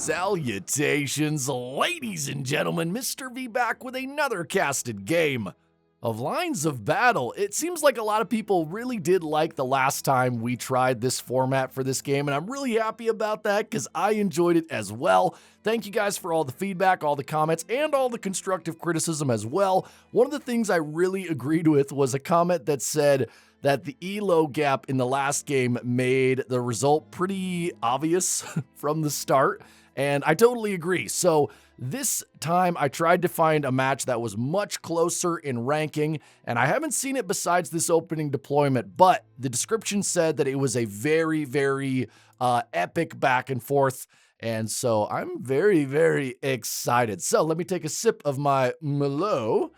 Salutations, ladies and gentlemen, Mr. V back with another casted game of Lines of Battle. It seems like a lot of people really did like the last time we tried this format for this game, and I'm really happy about that because I enjoyed it as well. Thank you guys for all the feedback, all the comments, and all the constructive criticism as well. One of the things I really agreed with was a comment that said that the elo gap in the last game made the result pretty obvious from the start, and I totally agree. So this time I tried to find a match that was much closer in ranking, and I haven't seen it besides this opening deployment, but the description said that it was a very, very epic back and forth, and so I'm very, very excited. So let me take a sip of my Merlot.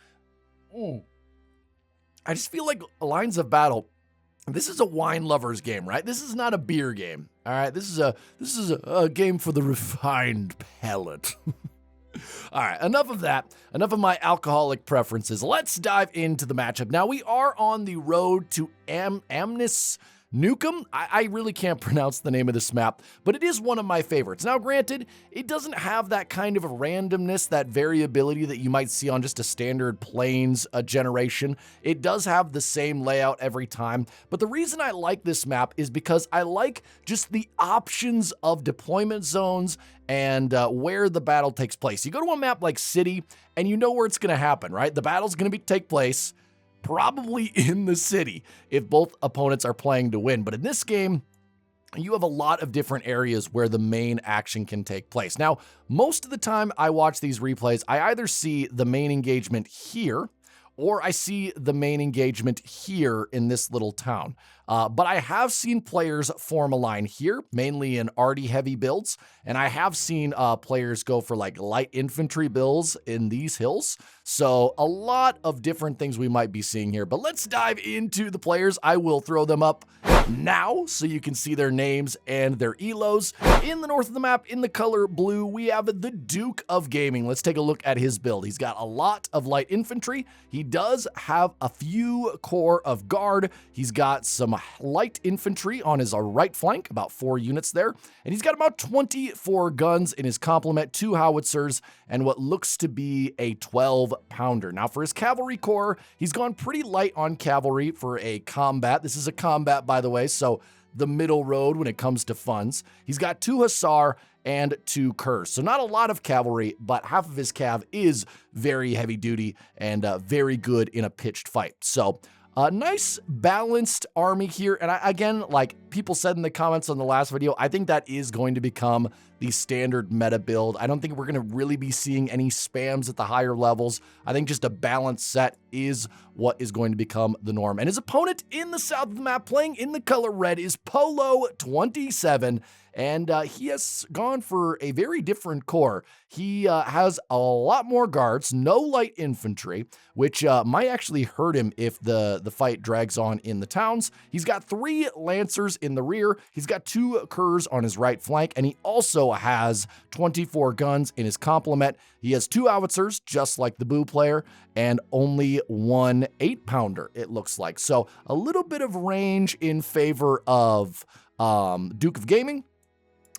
I just feel like Lines of Battle, this is a wine lover's game, right? This is not a beer game, all right? This is a game for the refined palate. All right, enough of that. Enough of my alcoholic preferences. Let's dive into the matchup. Now, we are on the road to Amnis Nukem. I really can't pronounce the name of this map, but it is one of my favorites. Now, granted, it doesn't have that kind of randomness, that variability that you might see on just a standard Plains generation. It does have the same layout every time, but the reason I like this map is because I like just the options of deployment zones and where the battle takes place. You go to a map like City, and you know where it's going to happen, right? The battle's going to take place probably in the city if both opponents are playing to win. But in this game, you have a lot of different areas where the main action can take place. Now, most of the time I watch these replays, I either see the main engagement here, or I see the main engagement here in this little town. But I have seen players form a line here, mainly in arty heavy builds, and I have seen players go for like light infantry builds in these hills. So a lot of different things we might be seeing here, but let's dive into the players. I will throw them up now so you can see their names and their elos. In the north of the map, in the color blue, we have the Duke of Gaming. Let's take a look at his build. He's got a lot of light infantry. He does have a few core of guard. He's got some light infantry on his right flank, about 4 units there. And he's got about 24 guns in his complement, 2 howitzers, and what looks to be a 12-pounder. Now, for his cavalry corps, he's gone pretty light on cavalry for a combat. This is a combat, by the way, so the middle road when it comes to funds. He's got 2 hussar and 2 curs. So not a lot of cavalry, but half of his cav is very heavy duty and very good in a pitched fight. So a nice balanced army here. And again, like people said in the comments on the last video, I think that is going to become the standard meta build. I don't think we're going to really be seeing any spams at the higher levels. I think just a balanced set is what is going to become the norm. And his opponent in the south of the map, playing in the color red, is Polo 27. And he has gone for a very different core. He has a lot more guards, no light infantry, which might actually hurt him if the fight drags on in the towns. He's got 3 lancers in the rear. He's got 2 curs on his right flank, and he also has 24 guns in his complement. He has 2 howitzers, just like the Boo player, and only 1 8-pounder, it looks like. So a little bit of range in favor of Duke of Gaming.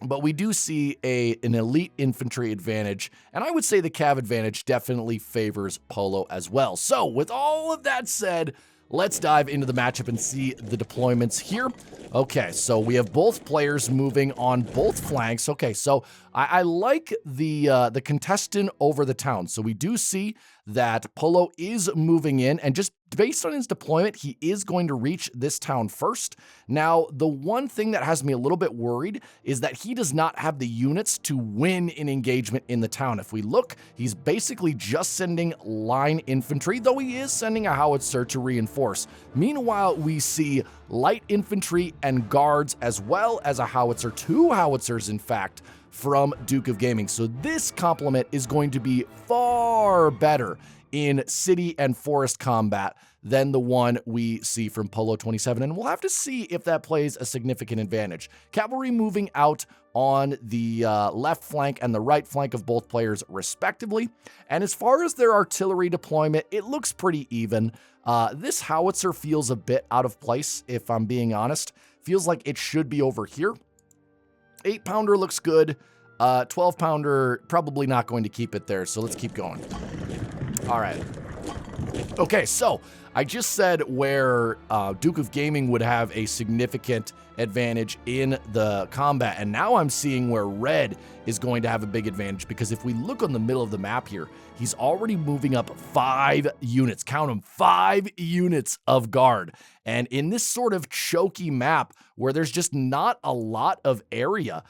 But we do see an elite infantry advantage, and I would say the cav advantage definitely favors Polo as well. So with all of that said, let's dive into the matchup and see the deployments here. Okay, so we have both players moving on both flanks. Okay, so I like the contestant over the town. So we do see that Polo is moving in, and just based on his deployment, he is going to reach this town first. Now, the one thing that has me a little bit worried is that he does not have the units to win an engagement in the town. If we look, he's basically just sending line infantry, though he is sending a howitzer to reinforce. Meanwhile, we see light infantry and guards, as well as a howitzer, 2 howitzers, in fact, from Duke of Gaming. So this complement is going to be far better in city and forest combat than the one we see from Polo 27, and we'll have to see if that plays a significant advantage. Cavalry moving out on the left flank and the right flank of both players respectively, and as far as their artillery deployment, it looks pretty even. This howitzer feels a bit out of place, if I'm being honest. Feels like it should be over here. 8-pounder looks good. 12 pounder, probably not going to keep it there, so let's keep going. All right. Okay, so I just said where Duke of Gaming would have a significant advantage in the combat, and now I'm seeing where Red is going to have a big advantage, because if we look on the middle of the map here, he's already moving up 5 units. Count them, 5 units of guard. And in this sort of choky map where there's just not a lot of area,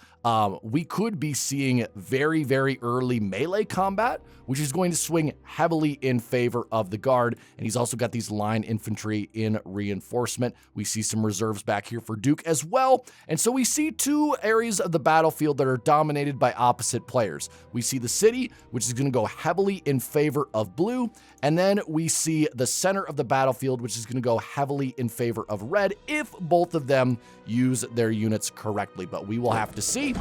we could be seeing very, very early melee combat, which is going to swing heavily in favor of the guard. And he's also got these line infantry in reinforcement. We see some reserves back here for Duke as well. And so we see 2 areas of the battlefield that are dominated by opposite players. We see the city, which is going to go heavily in favor of blue. And then we see the center of the battlefield, which is going to go heavily in favor of red if both of them use their units correctly. But we will have to see.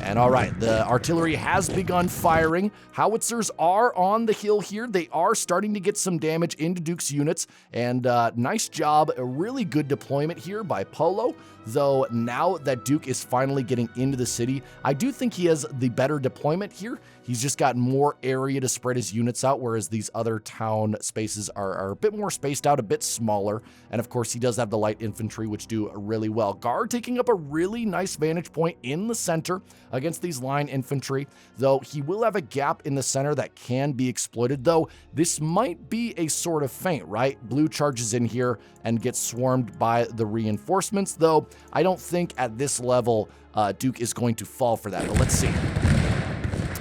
And all right, the artillery has begun firing. Howitzers are on the hill here. They are starting to get some damage into Duke's units. And nice job, a really good deployment here by Polo. Though now that Duke is finally getting into the city, I do think he has the better deployment here. He's just got more area to spread his units out, whereas these other town spaces are a bit more spaced out, a bit smaller. And of course, he does have the light infantry, which do really well. Guard taking up a really nice vantage point in the center against these line infantry, though he will have a gap in the center that can be exploited, though this might be a sort of feint, right? Blue charges in here and gets swarmed by the reinforcements, though I don't think at this level Duke is going to fall for that, but let's see.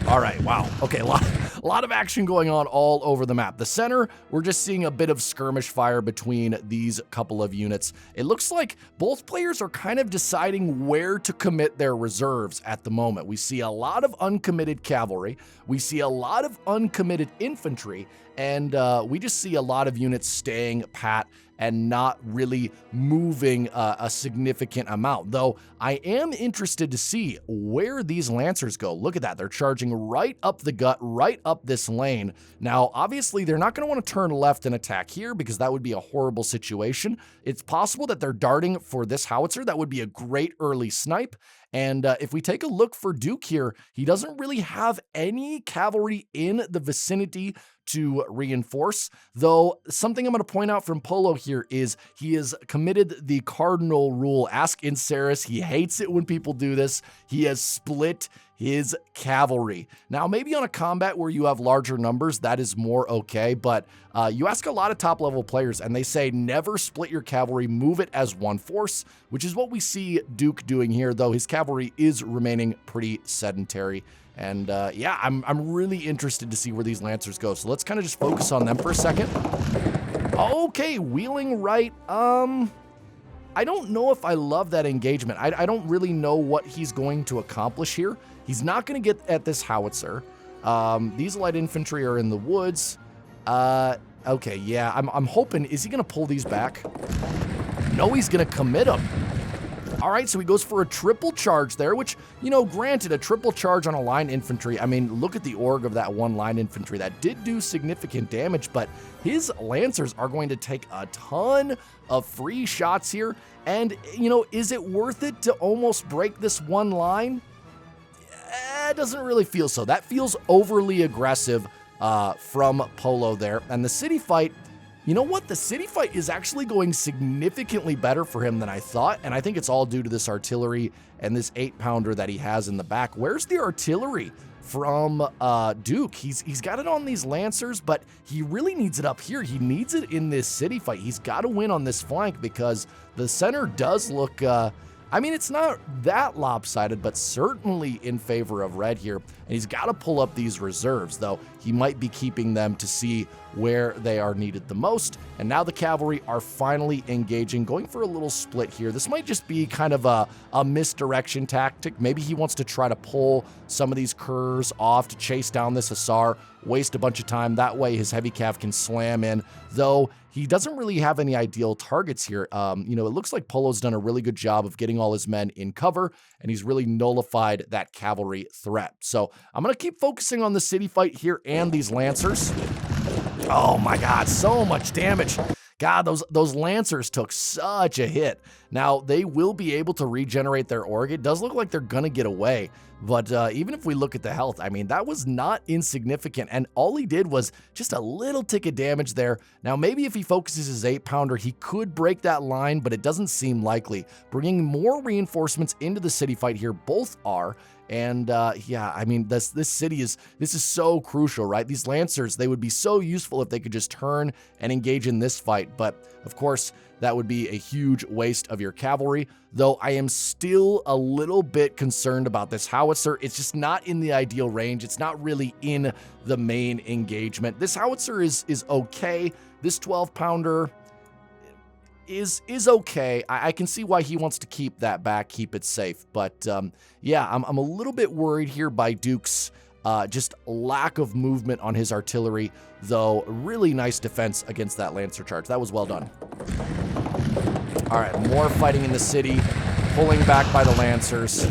All right, wow. Okay, a lot of action going on all over the map. The center, we're just seeing a bit of skirmish fire between these couple of units. It looks like both players are kind of deciding where to commit their reserves at the moment. We see a lot of uncommitted cavalry. We see a lot of uncommitted infantry, and we just see a lot of units staying pat and not really moving a significant amount. Though I am interested to see where these Lancers go. Look at that. They're charging right up the gut, right up this lane. Now, obviously, they're not going to want to turn left and attack here because that would be a horrible situation. It's possible that they're darting for this howitzer. That would be a great early snipe. And if we take a look for Duke here, he doesn't really have any cavalry in the vicinity to reinforce, though something I'm going to point out from Polo here is he has committed the cardinal rule. Ask Inceris. He hates it when people do this. He has split his cavalry. Now, maybe on a combat where you have larger numbers, that is more okay, but you ask a lot of top-level players, and they say never split your cavalry, move it as one force, which is what we see Duke doing here, though his cavalry is remaining pretty sedentary. And yeah, I'm really interested to see where these Lancers go, so let's kind of just focus on them for a second. Okay, wheeling right. I don't know if I love that engagement. I don't really know what he's going to accomplish here. He's not going to get at this howitzer. These light infantry are in the woods. Okay, yeah, I'm hoping, is he going to pull these back? No, he's going to commit them. All right, so he goes for a triple charge there, which, you know, granted, a triple charge on a line infantry. I mean, look at the org of that one line infantry. That did do significant damage, but his Lancers are going to take a ton of free shots here. And, you know, is it worth it to almost break this one line? It doesn't really feel so. That feels overly aggressive from Polo there. And the city fight, you know what? The city fight is actually going significantly better for him than I thought, and I think it's all due to this artillery and this 8-pounder that he has in the back. Where's the artillery from Duke? He's got it on these Lancers, but he really needs it up here. He needs it in this city fight. He's got to win on this flank because the center does look... I mean, it's not that lopsided, but certainly in favor of red here. And he's got to pull up these reserves, though he might be keeping them to see where they are needed the most. And now the cavalry are finally engaging, going for a little split here. This might just be kind of a misdirection tactic. Maybe he wants to try to pull some of these curs off to chase down this hussar, waste a bunch of time. That way his heavy cav can slam in, though he doesn't really have any ideal targets here. You know, it looks like Polo's done a really good job of getting all his men in cover, and he's really nullified that cavalry threat. So I'm going to keep focusing on the city fight here and these Lancers. Oh my God, so much damage. God, those Lancers took such a hit. Now, they will be able to regenerate their org. It does look like they're going to get away. But even if we look at the health, I mean, that was not insignificant. And all he did was just a little tick of damage there. Now, maybe if he focuses his 8-pounder, he could break that line, but it doesn't seem likely. Bringing more reinforcements into the city fight here, both are. And yeah, I mean, this is so crucial, right? These Lancers, they would be so useful if they could just turn and engage in this fight. But of course, that would be a huge waste of your cavalry, though I am still a little bit concerned about this howitzer. It's just not in the ideal range. It's not really in the main engagement. This howitzer is okay. This 12-pounder is okay. I can see why he wants to keep that back, keep it safe. But yeah, I'm a little bit worried here by Duke's just lack of movement on his artillery, though really nice defense against that Lancer charge. That was well done. All right, more fighting in the city, pulling back by the Lancers.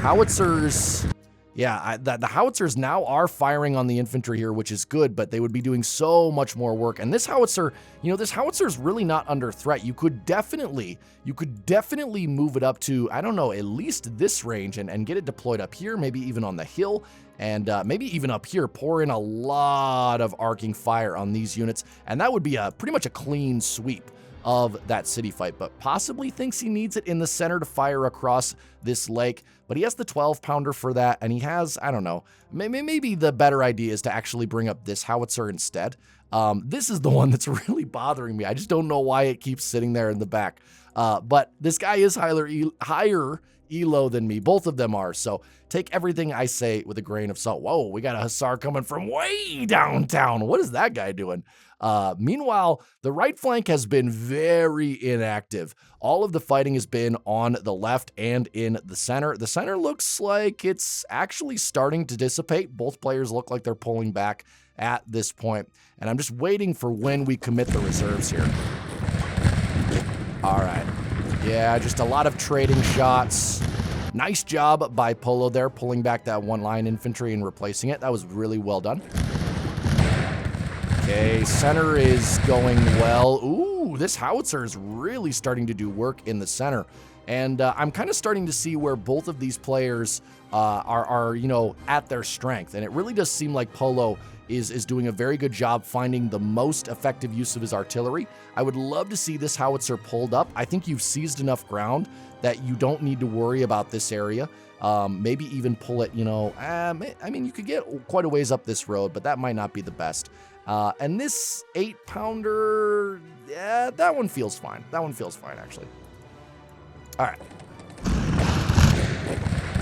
Howitzers, yeah, the Howitzers now are firing on the infantry here, which is good, but they would be doing so much more work. And this howitzer, you know, this howitzer is really not under threat. You could definitely move it up to, I don't know, at least this range and get it deployed up here, maybe even on the hill, and maybe even up here, pour in a lot of arcing fire on these units, and that would be pretty much a clean sweep of that city fight, but possibly thinks he needs it in the center to fire across this lake. But he has the 12-pounder for that, and he has, I don't know, maybe the better idea is to actually bring up this howitzer instead. This is the one that's really bothering me. I just don't know why it keeps sitting there in the back. But this guy is higher elo than me. Both of them are, so take everything I say with a grain of salt. Whoa, we got a hussar coming from way downtown. What is that guy doing? Meanwhile, the right flank has been very inactive. All of the fighting has been on the left and in the center. The center looks like it's actually starting to dissipate. Both players look like they're pulling back at this point, and I'm just waiting for when we commit the reserves here. All right. Yeah, just a lot of trading shots. Nice job by Polo there, pulling back that one-line infantry and replacing it. That was really well done. Okay, center is going well. Ooh, this howitzer is really starting to do work in the center. And I'm kind of starting to see where both of these players are, you know, at their strength. And it really does seem like Polo is doing a very good job finding the most effective use of his artillery. I would love to see this howitzer pulled up. I think you've seized enough ground that you don't need to worry about this area. Maybe even pull it, you know, I mean, you could get quite a ways up this road, but that might not be the best. And this 8-pounder, yeah, that one feels fine. That one feels fine, actually. All right.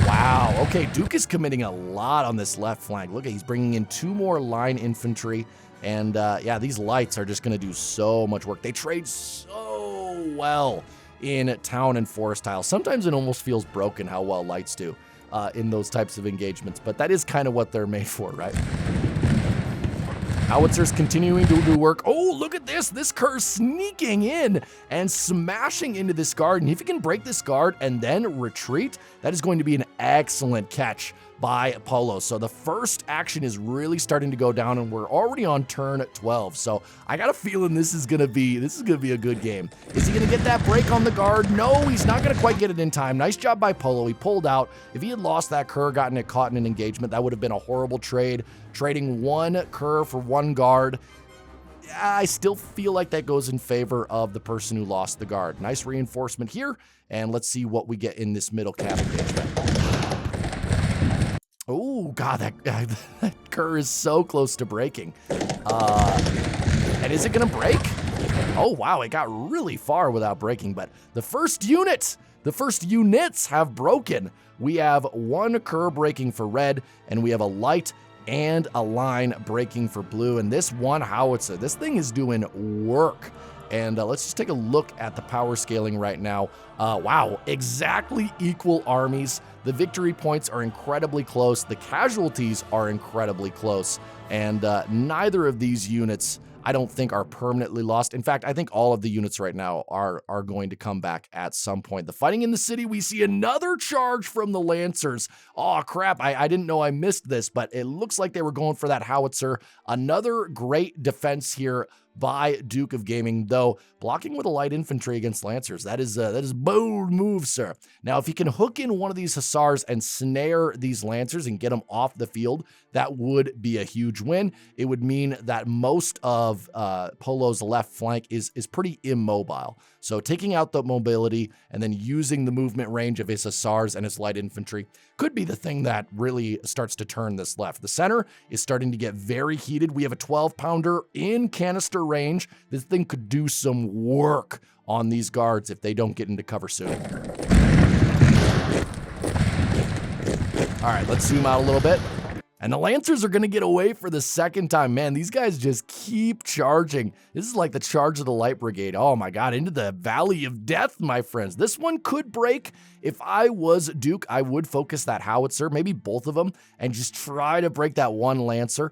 Wow. Okay, Duke is committing a lot on this left flank. Look, he's bringing in 2 more line infantry. And yeah, these lights are just going to do so much work. They trade so well in town and forest tile. Sometimes it almost feels broken how well lights do in those types of engagements. But that is kind of what they're made for, right? Howitzers continuing to do work. Oh, look at this. This Kerr's sneaking in and smashing into this guard. And if he can break this guard and then retreat, that is going to be an excellent catch by Polo. So the first action is really starting to go down, and we're already on turn 12. So I got a feeling this is gonna be a good game. Is he gonna get that break on the guard? No, he's not gonna quite get it in time. Nice job by Polo. He pulled out. If he had lost that Kerr, gotten it caught in an engagement, that would have been a horrible trade. Trading 1 Kerr for 1 guard. I still feel like that goes in favor of the person who lost the guard. Nice reinforcement here, and let's see what we get in this middle cap engagement. Oh, God, that Kerr is so close to breaking. And is it going to break? Oh, wow, it got really far without breaking, but the first units have broken. We have 1 Kerr breaking for red, and we have a light and a line breaking for blue. And this one howitzer, this thing is doing work. And let's just take a look at the power scaling right now. Wow, exactly equal armies. The victory points are incredibly close. The casualties are incredibly close. And neither of these units, I don't think, are permanently lost. In fact, I think all of the units right now are going to come back at some point. The fighting in the city, we see another charge from the Lancers. Oh, crap, I didn't know I missed this, but it looks like they were going for that howitzer. Another great defense here by Duke of Gaming, though blocking with a light infantry against Lancers, that is bold move, sir. Now, if he can hook in one of these Hussars and snare these Lancers and get them off the field, that would be a huge win. It would mean that most of Polo's left flank is pretty immobile. So taking out the mobility and then using the movement range of his Hussars and his light infantry could be the thing that really starts to turn this left. The center is starting to get very heated. We have a 12-pounder in canister range. This thing could do some work on these guards if they don't get into cover soon. All right, let's zoom out a little bit. And the Lancers are going to get away for the second time. Man, these guys just keep charging. This is like the charge of the Light Brigade. Oh my God, into the Valley of Death, my friends. This one could break. If I was Duke, I would focus that howitzer, maybe both of them, and just try to break that one Lancer.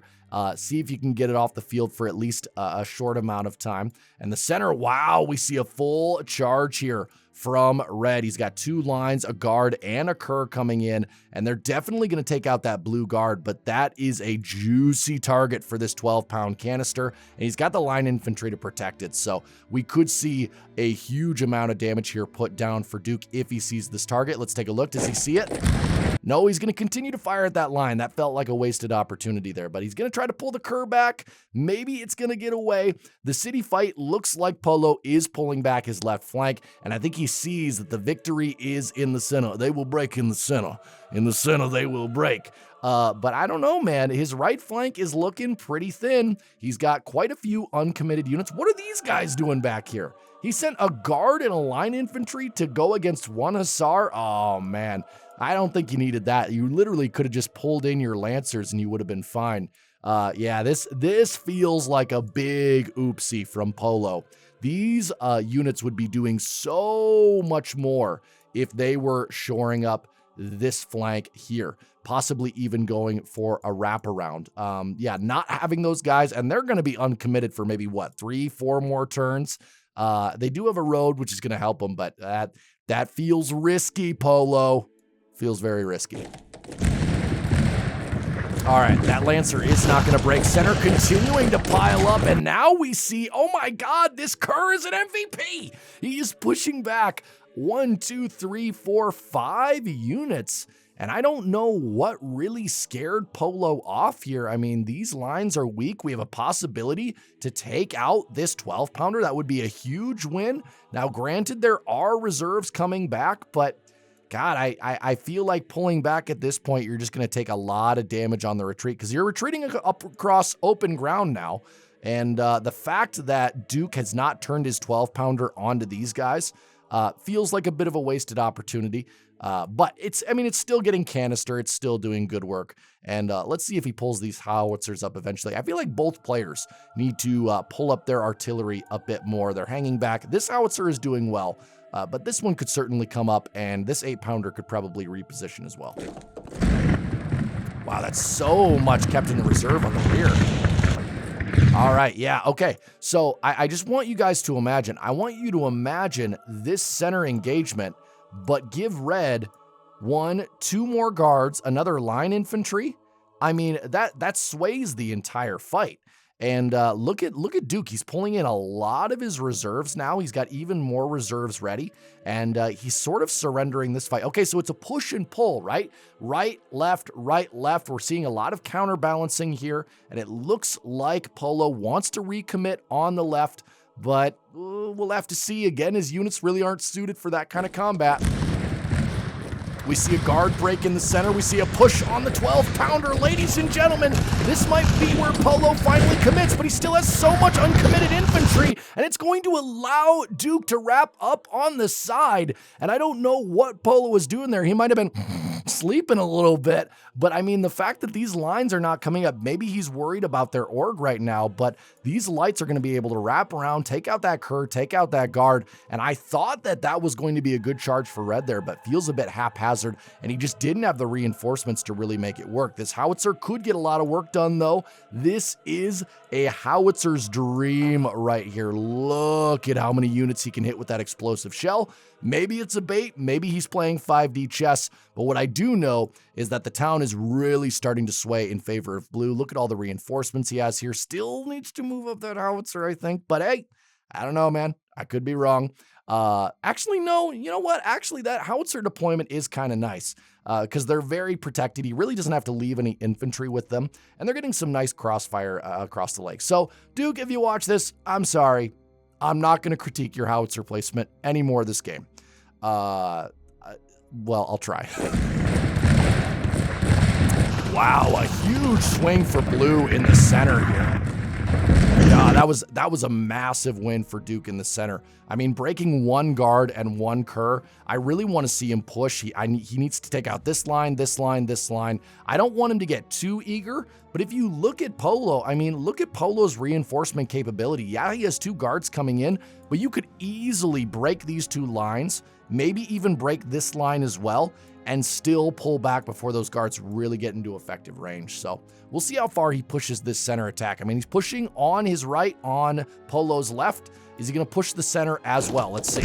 See if you can get it off the field for at least a short amount of time. And the center, wow, we see a full charge here from Red. He's got 2 lines, a guard, and a cur coming in, and they're definitely going to take out that blue guard, but that is a juicy target for this 12-pound canister, and he's got the line infantry to protect it, so we could see a huge amount of damage here put down for Duke if he sees this target. Let's take a look. Does he see it? No, he's going to continue to fire at that line. That felt like a wasted opportunity there, but he's going to try to pull the cur back. Maybe it's going to get away. The city fight looks like Polo is pulling back his left flank, and I think he sees that the victory is in the center. They will break in the center. In the center, they will break. But I don't know, man. His right flank is looking pretty thin. He's got quite a few uncommitted units. What are these guys doing back here? He sent a guard and a line infantry to go against one Hussar. Oh, man. I don't think you needed that. You literally could have just pulled in your Lancers and you would have been fine. Yeah, this feels like a big oopsie from Polo. These units would be doing so much more if they were shoring up this flank here, possibly even going for a wraparound. Yeah, not having those guys, and they're going to be uncommitted for maybe, what, 3-4 more turns? They do have a road, which is going to help them, but that feels risky, Polo. Feels very risky. All right, that Lancer is not going to break. Center continuing to pile up, and now we see, oh my God, this cur is an MVP. He is pushing back 1, 2, 3, 4, 5 units. And I don't know what really scared Polo off here. I mean, these lines are weak. We have a possibility to take out this 12-pounder. That would be a huge win. Now, granted, there are reserves coming back, but God, I feel like pulling back at this point, you're just going to take a lot of damage on the retreat because you're retreating up across open ground now. And the fact that Duke has not turned his 12-pounder onto these guys feels like a bit of a wasted opportunity. But it's still getting canister. It's still doing good work. And let's see if he pulls these howitzers up eventually. I feel like both players need to pull up their artillery a bit more. They're hanging back. This howitzer is doing well. But this one could certainly come up, and this 8-pounder could probably reposition as well. Wow, that's so much kept in the reserve on the rear. All right, yeah, okay. So I just want you guys to imagine. I want you to imagine this center engagement, but give Red 1, 2 more guards, another line infantry. I mean, that sways the entire fight. And look at Duke. He's pulling in a lot of his reserves now. He's got even more reserves ready, and he's sort of surrendering this fight. Okay, so it's a push and pull, right? Right, left, right, left. We're seeing a lot of counterbalancing here, and it looks like Polo wants to recommit on the left, but we'll have to see. Again, his units really aren't suited for that kind of combat. We see a guard break in the center. We see a push on the 12-pounder. Ladies and gentlemen, this might be where Polo finally commits, but he still has so much uncommitted infantry, and it's going to allow Duke to wrap up on the side. And I don't know what Polo was doing there. He might have been sleeping a little bit, but I mean, the fact that these lines are not coming up, maybe he's worried about their org right now, but these lights are going to be able to wrap around, take out that cur, take out that guard, and I thought that was going to be a good charge for Red there, but feels a bit haphazard, and he just didn't have the reinforcements to really make it work. This howitzer could get a lot of work done, though. This is a howitzer's dream right here. Look at how many units he can hit with that explosive shell. Maybe it's a bait, maybe he's playing 5D chess, but what I do know is that the town is really starting to sway in favor of blue. Look at all the reinforcements he has here. Still needs to move up that howitzer, I think, but hey, I don't know, man. I could be wrong. Actually, no, you know what? Actually, that howitzer deployment is kind of nice because they're very protected. He really doesn't have to leave any infantry with them, and they're getting some nice crossfire across the lake. So, Duke, if you watch this, I'm sorry. I'm not going to critique your howitzer placement anymore this game. Well, I'll try. Wow, a huge swing for blue in the center here. Yeah, that was a massive win for Duke in the center. I mean, breaking one guard and one cur, I really want to see him push. He needs to take out this line, this line, this line. I don't want him to get too eager, but if you look at Polo, I mean, look at Polo's reinforcement capability. Yeah, he has 2 guards coming in, but you could easily break these 2 lines, maybe even break this line as well, and still pull back before those guards really get into effective range. So we'll see how far he pushes this center attack. I mean, he's pushing on his right, on Polo's left. Is he going to push the center as well? Let's see.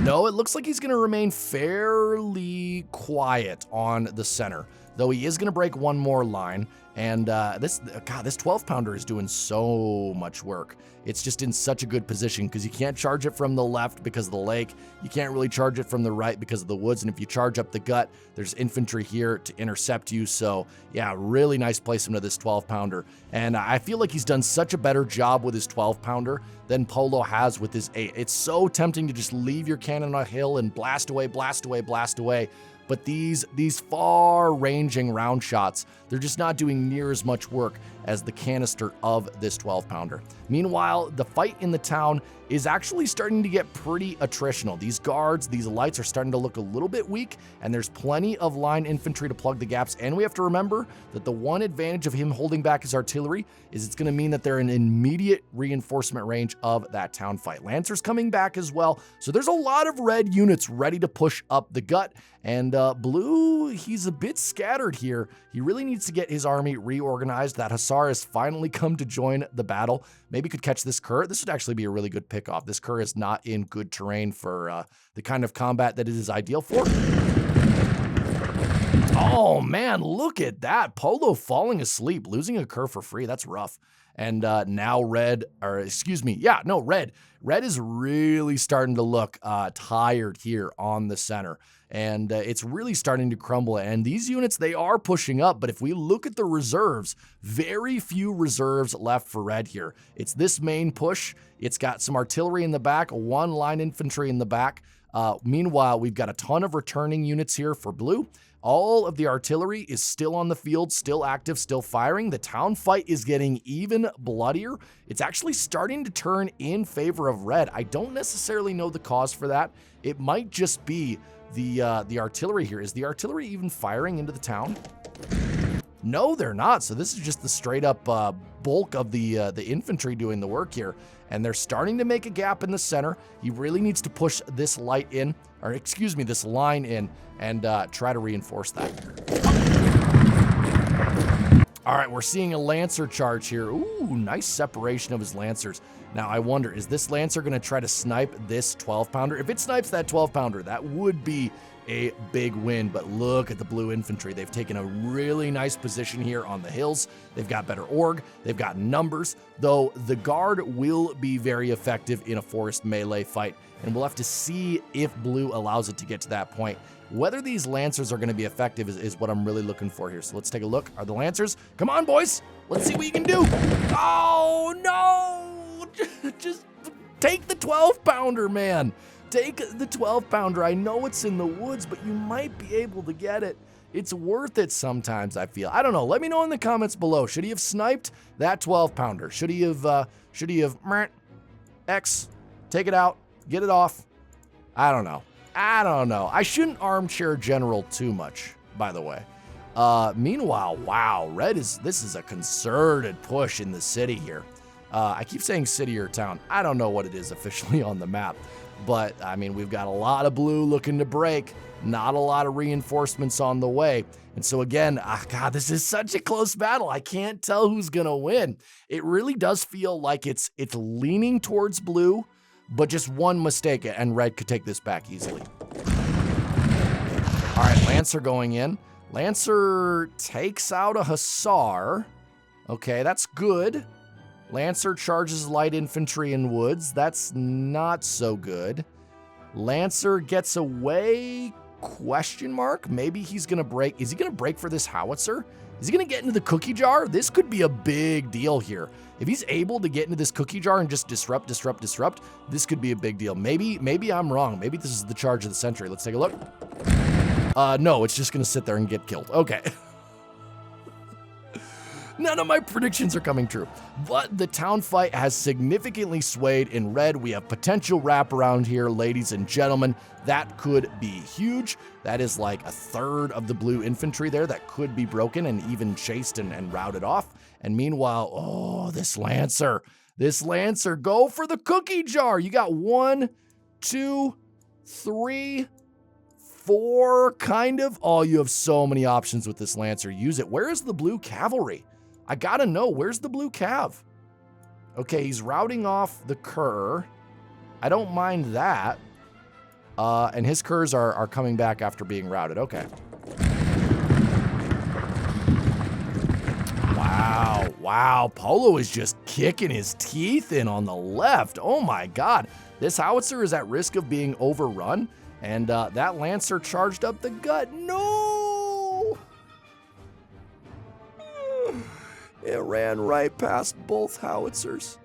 No, it looks like he's going to remain fairly quiet on the center, though he is going to break one more line. And this 12-pounder is doing so much work. It's just in such a good position because you can't charge it from the left because of the lake. You can't really charge it from the right because of the woods. And if you charge up the gut, there's infantry here to intercept you. So yeah, really nice placement of this 12-pounder. And I feel like he's done such a better job with his 12-pounder than Polo has with his 8. It's so tempting to just leave your cannon on a hill and blast away, blast away, blast away. But these far-ranging round shots, they're just not doing near as much work as the canister of this 12-pounder. Meanwhile, the fight in the town is actually starting to get pretty attritional. These guards, these lights are starting to look a little bit weak, and there's plenty of line infantry to plug the gaps. And we have to remember that the one advantage of him holding back his artillery is it's going to mean that they're in immediate reinforcement range of that town fight. Lancers coming back as well. So there's a lot of red units ready to push up the gut. And blue, he's a bit scattered here. He really needs to get his army reorganized. That hussar has finally come to join the battle. Maybe could catch this cur. This would actually be a really good pickoff. This cur is not in good terrain for the kind of combat that it is ideal for. Oh man, look at that. Polo falling asleep, losing a cur for free. That's rough. And now red is really starting to look tired here on the center. And it's really starting to crumble. And these units, they are pushing up. But if we look at the reserves, very few reserves left for red here. It's this main push. It's got some artillery in the back, 1 line infantry in the back. Meanwhile, we've got a ton of returning units here for blue. All of the artillery is still on the field, still active, still firing. The town fight is getting even bloodier. It's actually starting to turn in favor of red. I don't necessarily know the cause for that. It might just be the artillery here. Is the artillery even firing into the town? No, they're not. So this is just the straight up bulk of the infantry doing the work here. And they're starting to make a gap in the center. He really needs to push this light in, or excuse me, this line in, and try to reinforce that. All right, we're seeing a Lancer charge here. Ooh, nice separation of his Lancers. Now, I wonder, is this Lancer going to try to snipe this 12-pounder? If it snipes that 12-pounder, that would be a big win, but look at the blue infantry. They've taken a really nice position here on the hills. They've got better org. They've got numbers, though the guard will be very effective in a forest melee fight, and we'll have to see if blue allows it to get to that point. Whether these Lancers are going to be effective is what I'm really looking for here. So let's take a look. Are the Lancers? Come on, boys. Let's see what you can do. Oh, no. Just take the 12-pounder, man. Take the 12-pounder. I know it's in the woods, but you might be able to get it. It's worth it sometimes, I feel. I don't know. Let me know in the comments below. Should he have sniped that 12-pounder? Should he have X, take it out, get it off? I don't know. I shouldn't armchair general too much, by the way. Meanwhile, wow, this is a concerted push in the city here. I keep saying city or town. I don't know what it is officially on the map. But, I mean, we've got a lot of blue looking to break, not a lot of reinforcements on the way. And so, again, God, this is such a close battle. I can't tell who's going to win. It really does feel like it's leaning towards blue, but just one mistake and red could take this back easily. All right, Lancer going in. Lancer takes out a Hussar. Okay, that's good. Lancer charges light infantry in woods. That's not so good. Lancer gets away, question mark. Maybe he's gonna break. Is he gonna break for this howitzer? Is he gonna get into the cookie jar? This could be a big deal here. If he's able to get into this cookie jar and just disrupt, this could be a big deal. Maybe I'm wrong. Maybe this is the charge of the century. Let's take a look. No, it's just gonna sit there and get killed. Okay. None of my predictions are coming true, but the town fight has significantly swayed in red. We have potential wraparound here, ladies and gentlemen. That could be huge. That is like a third of the blue infantry there that could be broken and even chased and routed off. And meanwhile, oh, this Lancer, go for the cookie jar. You got 1, 2, 3, 4, kind of. Oh, you have so many options with this Lancer. Use it. Where is the blue cavalry? I gotta know, where's the blue cav? Okay, he's routing off the cur. I don't mind that. And his curs are coming back after being routed. Okay. Wow. Polo is just kicking his teeth in on the left. Oh my God. This howitzer is at risk of being overrun. And that Lancer charged up the gut. No! It ran right past both howitzers.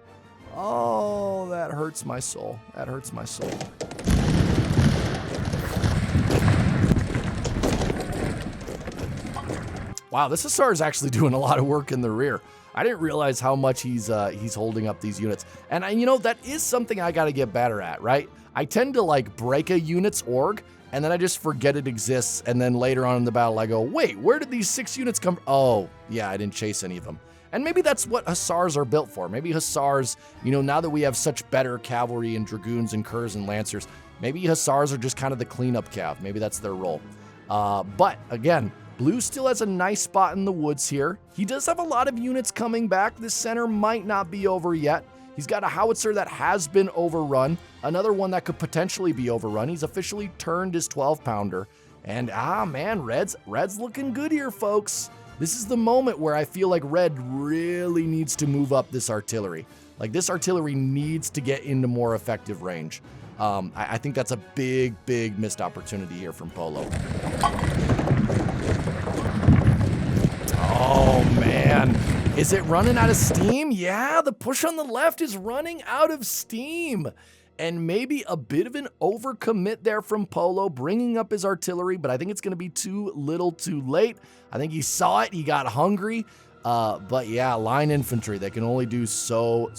Oh, that hurts my soul. That hurts my soul. Wow, this Hussar is actually doing a lot of work in the rear. I didn't realize how much he's holding up these units. And that is something I got to get better at, right? I tend to like break a unit's org, and then I just forget it exists. And then later on in the battle, I go, wait, where did these 6 units come from? Oh, yeah, I didn't chase any of them. And maybe that's what Hussars are built for. Maybe Hussars, now that we have such better cavalry and dragoons and curs and lancers, maybe Hussars are just kind of the cleanup cav. Maybe that's their role. But again, blue still has a nice spot in the woods here. He does have a lot of units coming back. This center might not be over yet. He's got a howitzer that has been overrun. Another one that could potentially be overrun. He's officially turned his 12-pounder. And man, Red's looking good here, folks. This is the moment where I feel like red really needs to move up this artillery. Like, this artillery needs to get into more effective range. I think that's a big missed opportunity here from Polo. Oh, man. Is it running out of steam? Yeah, the push on the left is running out of steam. And maybe a bit of an overcommit there from Polo, bringing up his artillery, but I think it's going to be too little too late. I think he saw it. He got hungry. But yeah, line infantry, they can only do so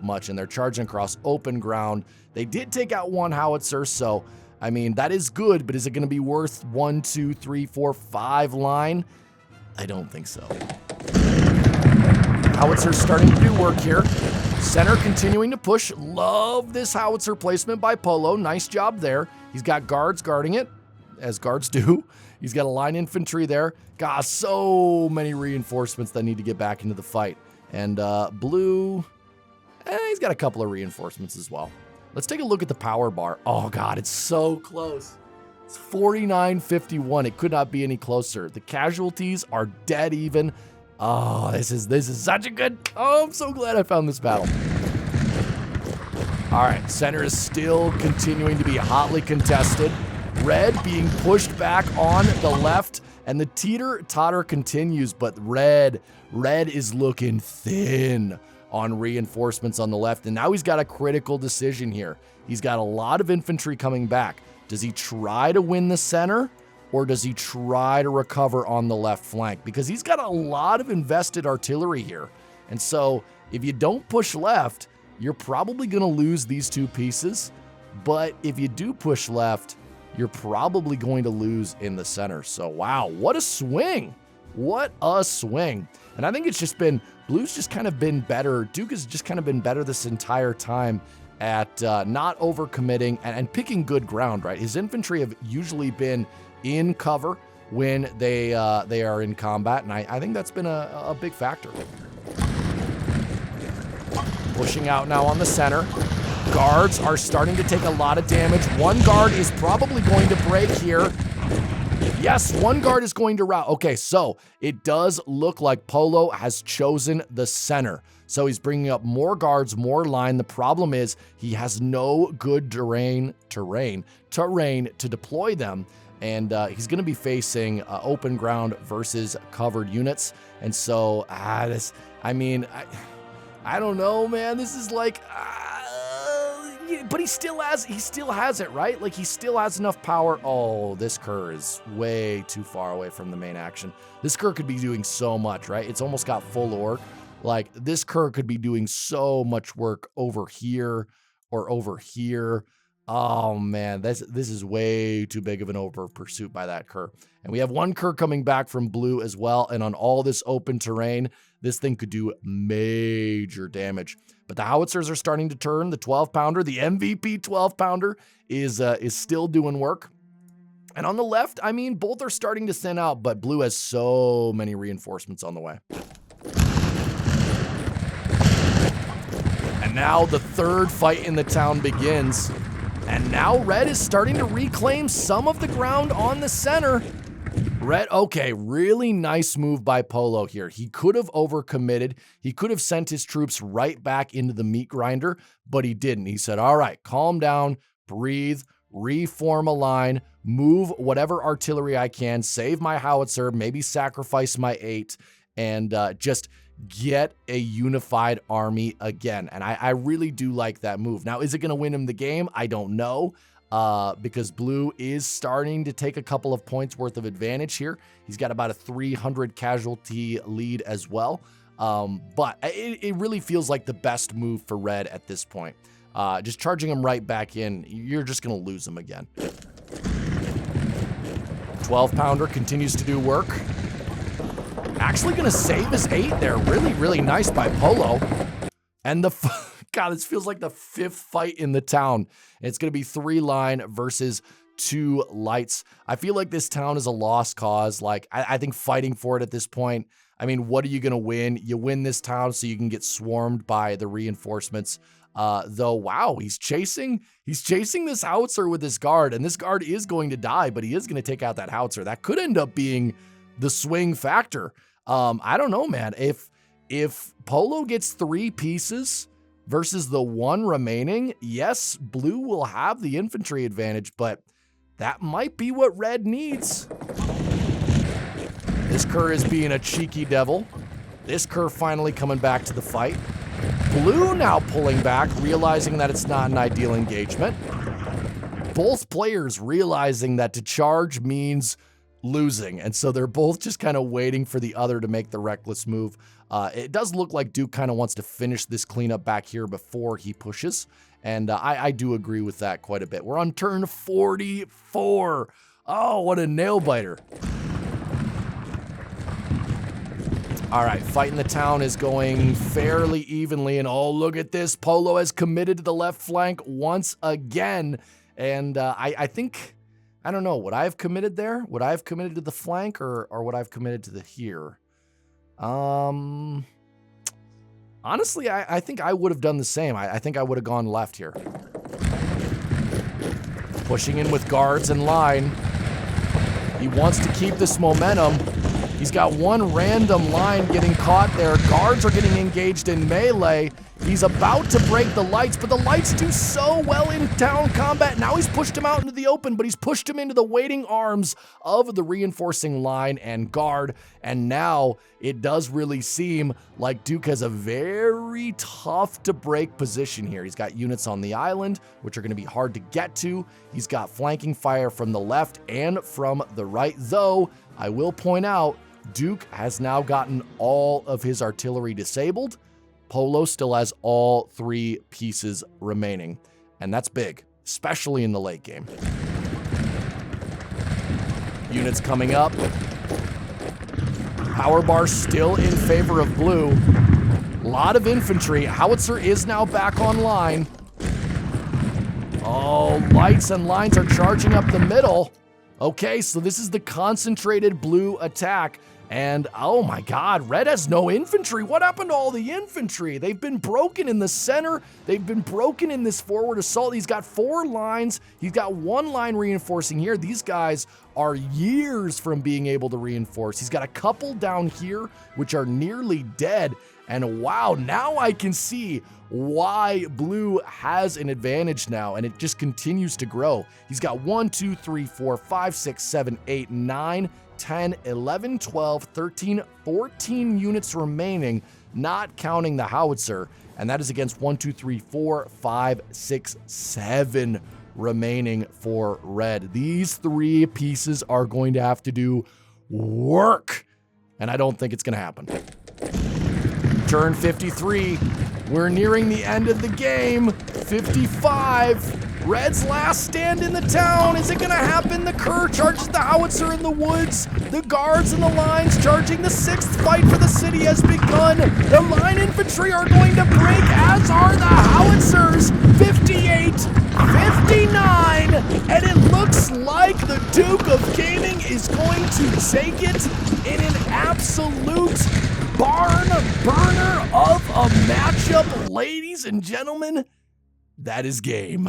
much, and they're charging across open ground. They did take out 1 howitzer, so, I mean, that is good, but is it going to be worth 1, 2, 3, 4, 5 line? I don't think so. Howitzer's starting to do work here. Center continuing to push. Love this howitzer placement by Polo. Nice job there. He's got guards guarding it, as guards do. He's got a line infantry there. God, so many reinforcements that need to get back into the fight. And blue, he's got a couple of reinforcements as well. Let's take a look at the power bar. Oh God, it's so close. It's 49-51. It could not be any closer. The casualties are dead even. Oh, this is such a good... Oh, I'm so glad I found this battle. All right, center is still continuing to be hotly contested. Red being pushed back on the left, and the teeter-totter continues, but red is looking thin on reinforcements on the left, and now he's got a critical decision here. He's got a lot of infantry coming back. Does he try to win the center? Or does he try to recover on the left flank? Because he's got a lot of invested artillery here. And so if you don't push left, you're probably going to lose these 2 pieces. But if you do push left, you're probably going to lose in the center. So wow, what a swing. What a swing. And I think it's just been, blue's just kind of been better. Duke has just kind of been better this entire time at not overcommitting and picking good ground, right? His infantry have usually been in cover when they are in combat, and I think that's been a big factor. Pushing out now on the center. guards are starting to take a lot of damage. One guard is probably going to break here. Yes, one guard is going to rout. Okay, so it does look like Polo has chosen the center. So he's bringing up more guards, more line. The problem is he has no good terrain to deploy them. And he's going to be facing open ground versus covered units. And so, I don't know, man. This is like, but he still has it, right? Like, he still has enough power. Oh, this Kerr is way too far away from the main action. This Kerr could be doing so much, right? It's almost got full orc. Like, this Kerr could be doing so much work over here or over here. Oh, man, this is way too big of an over pursuit by that Kerr. And we have one Kerr coming back from blue as well. And on all this open terrain, this thing could do major damage. But the howitzers are starting to turn. The 12-pounder, the MVP 12-pounder is still doing work. And on the left, I mean, both are starting to thin out, but blue has so many reinforcements on the way. And now the third fight in the town begins. And now red is starting to reclaim some of the ground on the center. Red, okay, really nice move by Polo here. He could have overcommitted. He could have sent his troops right back into the meat grinder, but he didn't. He said, all right, calm down, breathe, reform a line, move whatever artillery I can, save my howitzer, maybe sacrifice my 8, and just get a unified army again. And I really do like that move. Now, is it going to win him the game? I don't know, because blue is starting to take a couple of points worth of advantage here. He's got about a 300 casualty lead as well. But it really feels like the best move for red at this point. Just charging him right back in, you're just going to lose him again. 12-pounder continues to do work. Actually going to save his 8 there. Really, really nice by Polo. And God, this feels like the 5th fight in the town. It's going to be 3 line versus 2 lights. I feel like this town is a lost cause. Like, I think fighting for it at this point, I mean, what are you going to win? You win this town so you can get swarmed by the reinforcements. Though, wow, he's chasing this howitzer with this guard, and this guard is going to die, but he is going to take out that howitzer. That could end up being the swing factor. I don't know, man. If Polo gets 3 pieces versus the 1 remaining, yes, blue will have the infantry advantage, but that might be what red needs. This Kerr is being a cheeky devil. This Kerr finally coming back to the fight. Blue now pulling back, realizing that it's not an ideal engagement. Both players realizing that to charge means losing, and so they're both just kind of waiting for the other to make the reckless move. It does look like Duke kind of wants to finish this cleanup back here before he pushes, and I do agree with that quite a bit. We're on turn 44. Oh, what a nail biter. All right, fight in the town is going fairly evenly, and oh, look at this. Polo has committed to the left flank once again, and I think, I don't know, would I have committed there? Would I have committed to the flank, or would I have committed to the here? Honestly, I think I would have done the same. I think I would have gone left here. Pushing in with guards in line. He wants to keep this momentum. He's got one random line getting caught there. Guards are getting engaged in melee. He's about to break the lights, but the lights do so well in town combat. Now he's pushed him out into the open, but he's pushed him into the waiting arms of the reinforcing line and guard. And now it does really seem like Duke has a very tough to break position here. He's got units on the island, which are going to be hard to get to. He's got flanking fire from the left and from the right, though I will point out Duke has now gotten all of his artillery disabled. Polo still has all 3 pieces remaining, and that's big, especially in the late game. Units coming up. Power bar still in favor of blue. A lot of infantry. Howitzer is now back online. Oh, lights and lines are charging up the middle. Okay, so this is the concentrated blue attack. And oh my God, red has no infantry. What happened to all the infantry? They've been broken in the center. They've been broken in this forward assault. He's got 4 lines. He's got 1 line reinforcing here. These guys are years from being able to reinforce. He's got a couple down here, which are nearly dead. And wow, now I can see why blue has an advantage now, and it just continues to grow. He's got 1, 2, 3, 4, 5, 6, 7, 8, 9, 10, 11, 12, 13, 14 units remaining, not counting the howitzer. And that is against 1, 2, 3, 4, 5, 6, 7 remaining for red. These 3 pieces are going to have to do work, and I don't think it's going to happen. Turn 53. We're nearing the end of the game. 55. Red's last stand in the town. Is it going to happen? The Kerr charges the howitzer in the woods. The guards and the lines charging. The 6th fight for the city has begun. The line infantry are going to break, as are the howitzers. 58, 59, and it looks like the Duke of Gaming is going to take it in an absolute barn burner of a matchup. Ladies and gentlemen, that is game.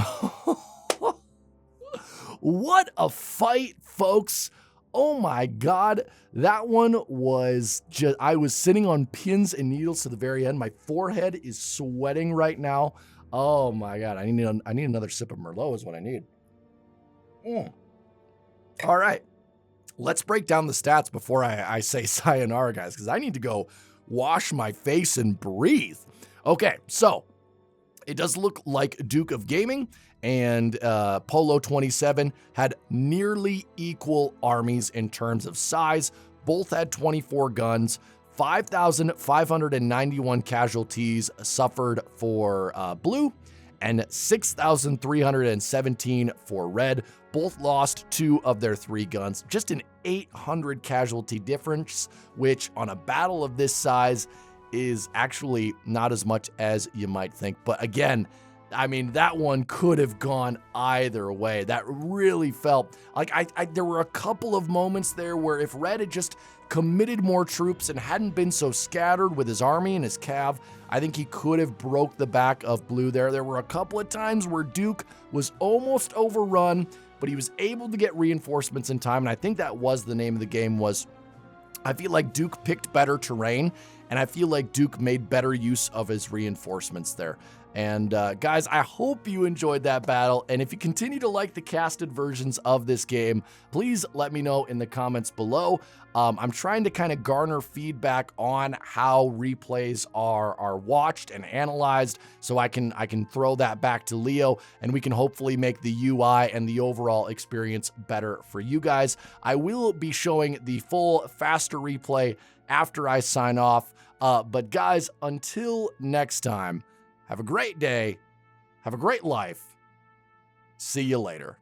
What a fight, folks. Oh my God. That one was just, I was sitting on pins and needles to the very end. My forehead is sweating right now. Oh my God. I need another sip of Merlot is what I need. All right. Let's break down the stats before I say sayonara, guys, because I need to go wash my face and breathe. Okay, so it does look like Duke of Gaming and Polo 27 had nearly equal armies in terms of size. Both had 24 guns. 5,591 casualties suffered for blue and 6,317 for red. Both lost 2 of their 3 guns. Just an 800 casualty difference, which on a battle of this size is actually not as much as you might think. But again, I mean, that one could have gone either way. That really felt like there were a couple of moments there where if red had just committed more troops and hadn't been so scattered with his army and his cav, I think he could have broke the back of blue there. There were a couple of times where Duke was almost overrun, but he was able to get reinforcements in time. And I think that was the name of the game. Was I feel like Duke picked better terrain, and I feel like Duke made better use of his reinforcements there. And guys, I hope you enjoyed that battle. And if you continue to like the casted versions of this game, please let me know in the comments below. I'm trying to kind of garner feedback on how replays are watched and analyzed, so I can throw that back to Leo, and we can hopefully make the UI and the overall experience better for you guys. I will be showing the full faster replay after I sign off. But guys, until next time, have a great day, have a great life. See you later.